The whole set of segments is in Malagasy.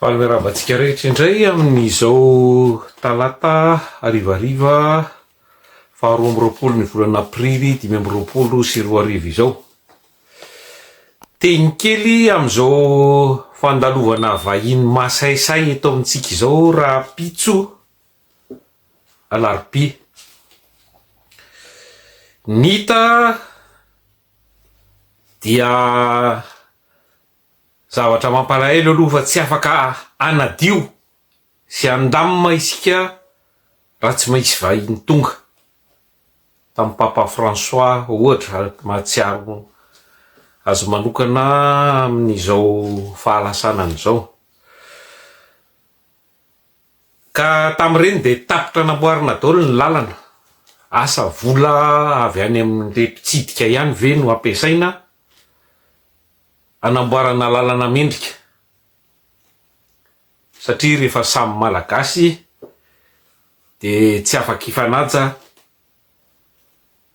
Fahalalavatsika rehetra indray amin'izao talata arivariva faharoa amby roapolo ny volana aprily 2024 izao. Teny kely amin'izao fandalovana vahiny masaisay eto amintsika izao raha pitso alarobia. Nita dia zavatra mampalahelo aloha fa tsy afaka anadio sy andamina isika raha tsy maintsy vahiny tonga. Tamin'ny Papa François ohatra mahatsiaro azo manokana amin'izao fahalasanany izao. Ka tamin'ireny dia tapitra namboarina daholo ny lalana. Asa vola avy any amin'ilay mpitsidika ihany ve no ampiasaina anamboarana lalana mendrika, satria rehefa samy malagasy dia tsy afaka hifanaja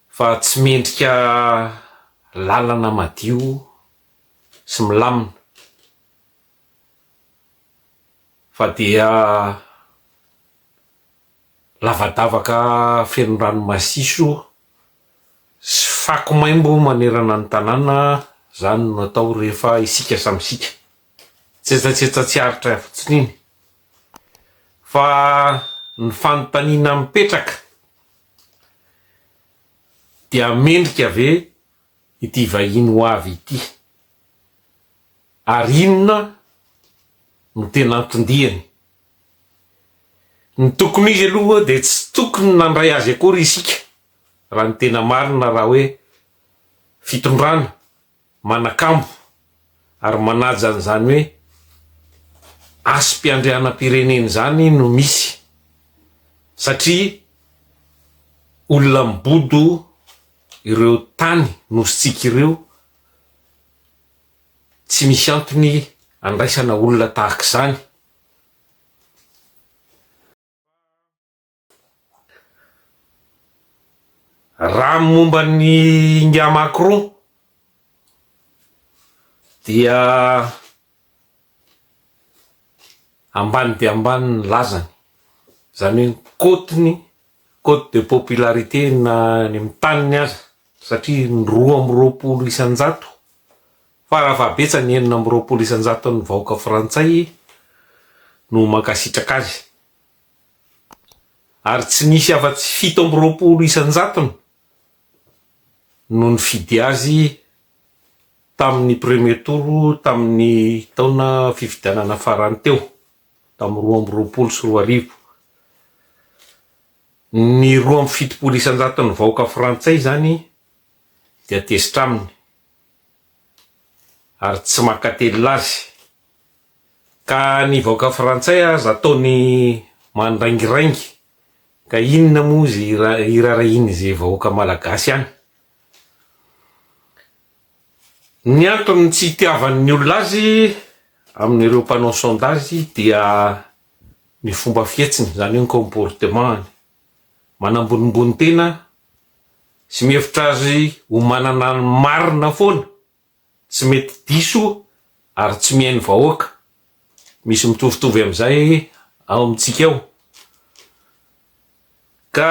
fa tsy mendrika lalana madio sy milamina, fa dia lavadavaka feno rano-masiso sy fako maimbo manerana ny tanàna. Zany no atao rehefa isika samy sika, tsetsatsetsat tsy aritra fotsiny iny, fa ny fanontaniana mipetraka dia mendrika ve ity vahiny ho avy ity, ary inona no tena antondihany. Ny tokony izy aloha dia tsy tokony nandray azy akory isika raha ny tena marina, raha hoe fitondrana manakambo ary manaja an'izany hoe asom-piandrianam-pirenena zany no misy, satria olona mibodo ireo tany nositsika ireo tsy misy antony andraisana olona tahaka izany. Raha momba ny Inga Macron dia ambany dia ambany ny lazany, zany hoe cote de popularité na ny amin'ny taniny aza, satria ny 220 isanjato farafahabetsany 420 isanjato ny vahoaka frantsay no mankasitraka azy, ary tsy nisy afa-tsy 720 isanjatony no nifidy azy tamin'ny premier tour tamin'ny taona fifidianana farany teo tamin'ny 2020 sy 2020. Ny 270 isanjato ny vahoaka frantsay zany dia tesitra aminy ary tsy makatelina azy, ka ny vahoaka frantsay aza ataony mandraingirangy, ka inona moa zay irarainy zay vahoaka malagasy any. Ny antony tsy itiavan'ny olona azy amin'ireo mpanao sondage dia ny fomba fietsiny, zany hoe comportement, manambonimbony tena sy mihevitra azy ho manana marina foana, tsy mety diso ary tsy mihaino vahoaka. Misy mitovitovy amin'izay ao amintsika ao, ka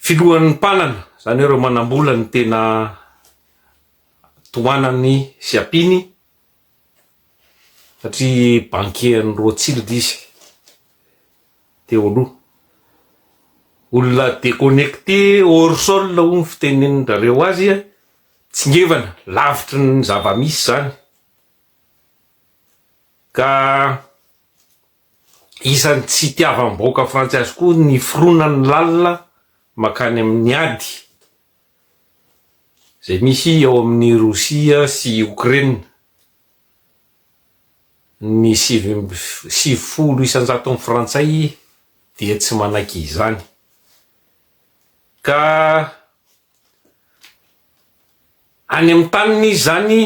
filohan'ny mpanana, zany hoe ireo manambola ny tena toanany sy ampiny, satria banquier-ny Rothschild izy teo aloha. Olona déconnecté hors sol ho ny fitenenin-drareo azy, tsy ngevana lavitry ny zava-misy zany, ka isan'ny tsy itiavam-bahoaka frantsay azy koa ny fironan'ny lalina makany amin'ny ady zay misy ao amin'ny Rosia sy Ukraine. Ny 70 isanjato frantsay dia tsy manaky izany, ka any amin'ny taniny izy zany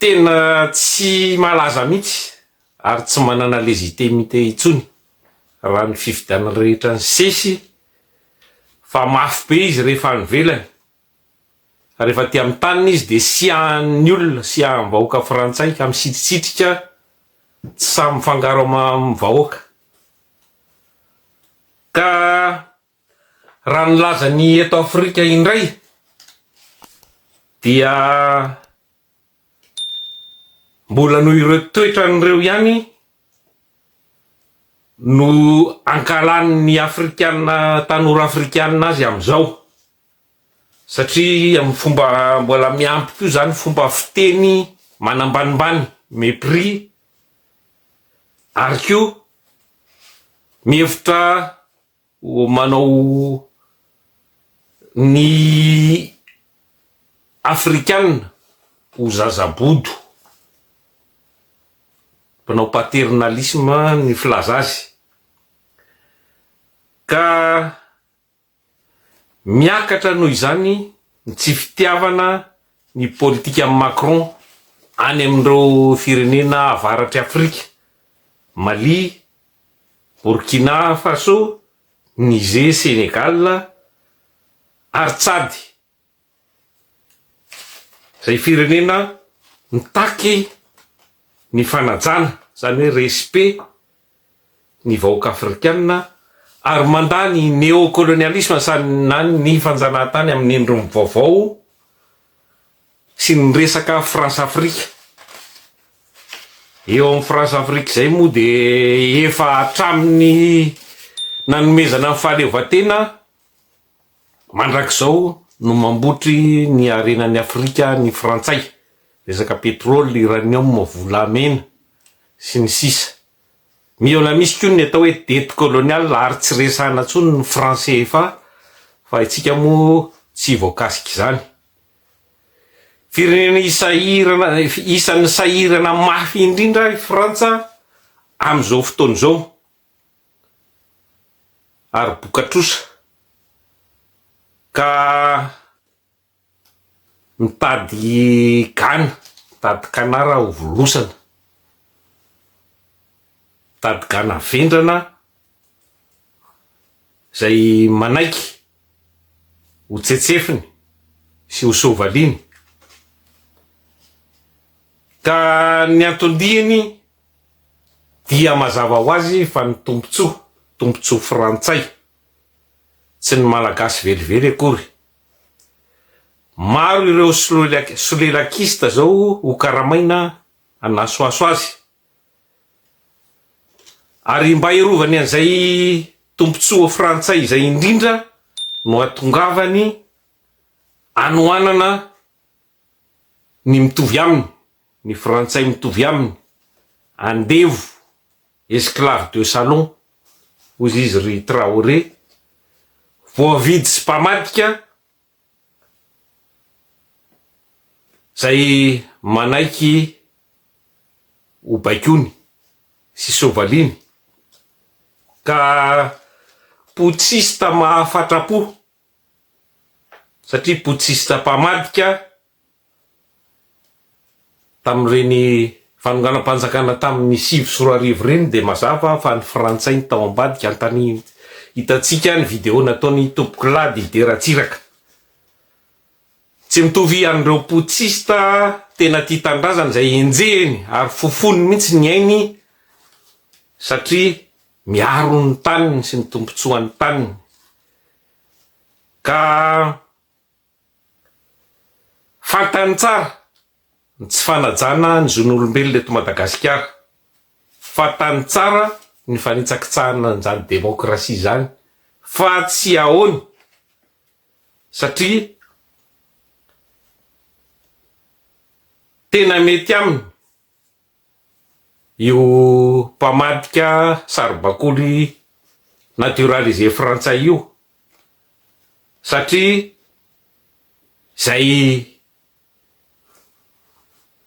tena tsy malaza mihitsy ary tsy manana légitimité intsony raha ny fifidianana rehetra ny sesy, fa mafy be izy rehefa nivelany rehefa ty amin'ny taniny izy de siahan'ny olona, siahan'ny vahoaka frantsay ka misitrisitra tsy samy mifangaro amin'ny vahoaka. Ka raha nilaza ny eto Afrika indray dia mbola noho ireo toetra n'ireo ihany no ankalan'ny afrikanina, tanora afrikanina azy amin'izao, satria amin'ny fomba mbola miampy koa zany fomba fiteny manambanimbany, mépris, ary koa mihevitra manao ny afrikanina ho zazabodo, mpanao paternalisme ny filaza azy. Ka miakatra noho izany ny tsy fitiavana ny politika Macron any amin'ireo firenena avaratry Afrika, Mali, Burkina Faso, Niger, Senegal ary Tsady, zay firenena mitaky ny fanajana, zany hoe respect ny vahoaka afrikanina, ary mandany néocolonialisme sanany ny fanjanahantany amin'ny endriny vaovao sy ny resaka France-Afrique. Eo amin'ny France-Afrique zay moa de efa hatraminy nanomezana ny fahaleovan-tena mandrakizao no mambotry ny arenan'ny Afrika ny Frantsay, resaka pétrole, uranium, volamena sy ny sisa. Miola misy koa ny atao hoe dette coloniale, ary tsy resahana tsony ny français fa itsika moa tsy voakasika izany. Firenena isan'ny sahirana mafy indrindra i Frantsa amin'izao fotoana izao, ary bokatrosa ka mitady gana, mitady kanara ho volosana, mitady gana vendrana zay manaiky ho tsetsefiny sy ho sovaliny. Ka ny antondihany dia mazava ho azy fa ny tombontsoa frantsay, tsy ny malagasy velively akory. Maro ireo solelakista zao ho karamaina anasoaso azy, ary mba hiarovany an'izay tombontsoa frantsay izay indrindra no atongavany anoanana ny mitovy aminy, ny frantsay mitovy aminy, andevo, esclave de salon, hozy izy ry Traoré, voavidy sy mpamadika zay manaiky ho baikony sy sovaliny. Ka potsista mahafatrapo, satria potsista mpamadika tamin'ireny fanonganam-panjakana tamin'ny 7 reny de mazava fa ny frantsay ny tao ambadika, antany hitatsika ny video nataony tompoko lady Deratsiraka. Tsy mitovy an'ireo potsista tena tia tandrazana zay enjehiny ary fofony mihitsy ny ainy, satria miaro ny taniny sy ny tombontsoan'ny taniny. Ka fantany tsara ny tsy fanajana ny zon'olombelona eto Madagasikara, fantany tsara ny fanitsakitsahana an'izany demokrasia zany, fa tsy ahoany, satria tena mety aminy io mpamadika saribakoly naturalisé frantsay io, satria zay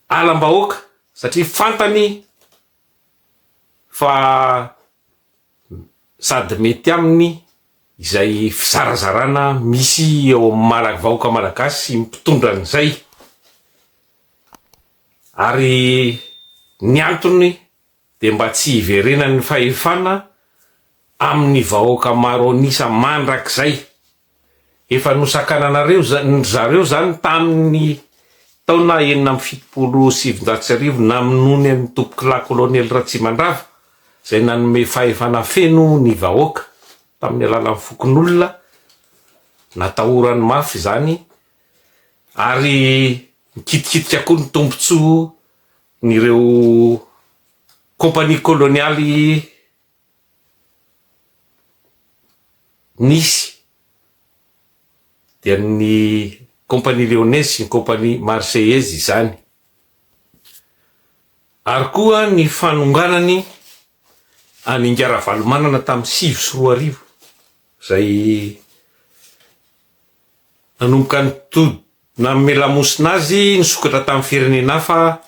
alam-bahoaka, satria fantany fa sady mety aminy izay fizarazarana misy eo amin'ny vahoaka malagasy mitondra an'izay. Ary ny antony de mba tsy hiverenany fahefana amin'ny vahoaka maro anisa mandrakizay efa nosakananareo zareo zany tamin'ny taona 1970 naminony amin'ny tompoky la koloniely Ratsimandrava zay nanome fahefana feno ny vahoaka tamin'ny alalan'ny fokon'olona, natahorany mafy zany, ary mikitikitika koa ny tombontsoa nireo kompania kolonialy nisy dia ny kompania Lyonnaise sy ny kompania Marseillaise izany. Ary koa ny fanonganany an'Ingara Valomanana tamin'ny 5 sy 4 arivo zay nanomboka ny nanome lamosina azy nisokatra tamin'ny firenena hafa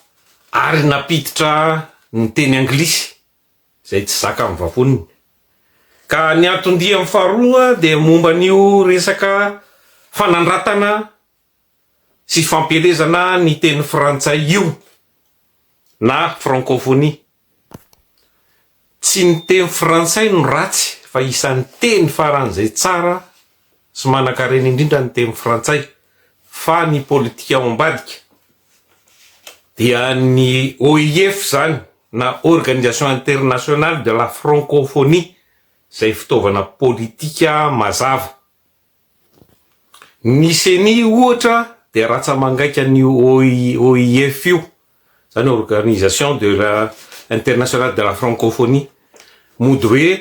ary napiditra ny teny anglisy zay tsy zaka amin'ny vavoniny. Ka ny antondia amin'ny faharoa dia momba n'io resaka fanandratana sy fampielezana ny teny frantsay io na francophonie. Tsy ny teny frantsay no ratsy fa isan'ny teny faran'izay tsara sy manan-karena indrindra ny teny frantsay, fa ny politika ao ambadika dia ny OIF zany na Organisation Internationale de la Francophonie zay fitaovana politika mazava. Ny CENI ohatra dia ratsa mangaika ny OIF io zany Organisation de la Internationale de la Francophonie, mody hoe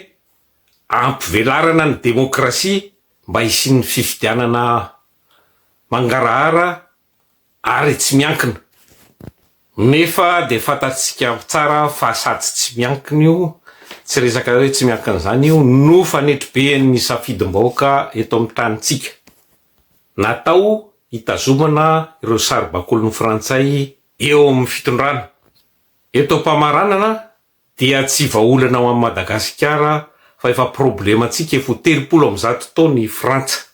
ampivelarana ny demokrasia mba hisian'ny fifidianana mangarahara ary tsy miankina. Nefa dia fantatsika tsara fa sady tsy miankina io, tsy resaka hoe tsy miankina zany io no fanetri-ben'ny safidim-bahoaka eto amin'ny tanitsika. Natao hitazomana ireo saribakolon'ny frantsay eo amin'ny fitondrana. Eto am-pamaranana dia tsy vahaolana ao amin'ny Madagasikara fa efa problemantsika efa 30 taona ny Frantsa,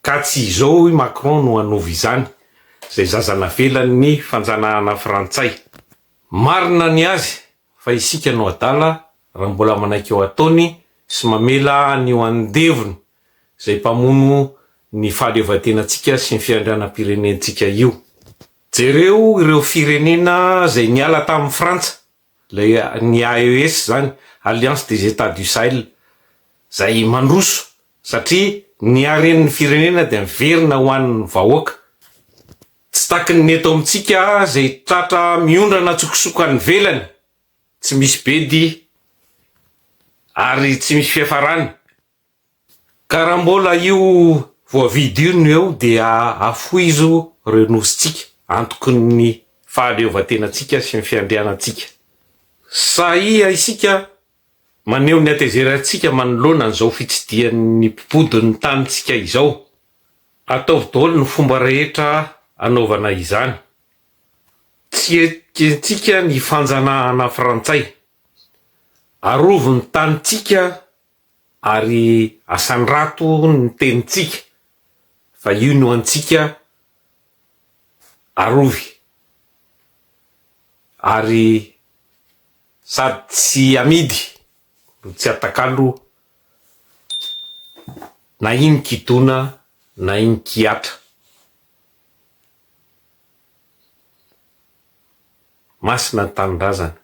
ka tsy izao i Macron no hanovy izany zay zazana velan'ny fanjanahana frantsay. Marina ny azy fa isika no adala raha mbola manaiky eo ataony sy mamela ny eo andevony zay mpamono ny fahaleovantenantsika sy ny fiandrianam-pirenentsika io. Jereo ireo firenena zay niala tamin'ny Frantsa, ny AES zany, Alliance des États du Sahel, zay mandroso satria ny haren'ny firenena dia miverina ho an'ny vahoaka. Tsy taky ny eto amintsika zay tratra miondrana tsokosokany velany, tsy misy bedy ary tsy misy fiafarany. Ka raha mbola io voavidy io no eo dia afoizo renositsika antoky ny fahaleovantenantsika sy ny fiandrianantsika. Saia isika maneho ny atezerantsika manoloana an'izao fitsidian'ny mpipodin'ny tanitsika izao. Ataovy daholo ny fomba rehetra anaovana izany. Tsy ekentsika ny fanjanahana frantsay, arovo ny tanitsika ary asandrato ny tenitsika, fa io no antsika arovy ary sady tsy amidy no tsy atakalo na iny kidona na iny kiatra. Masina ny tanindrazana.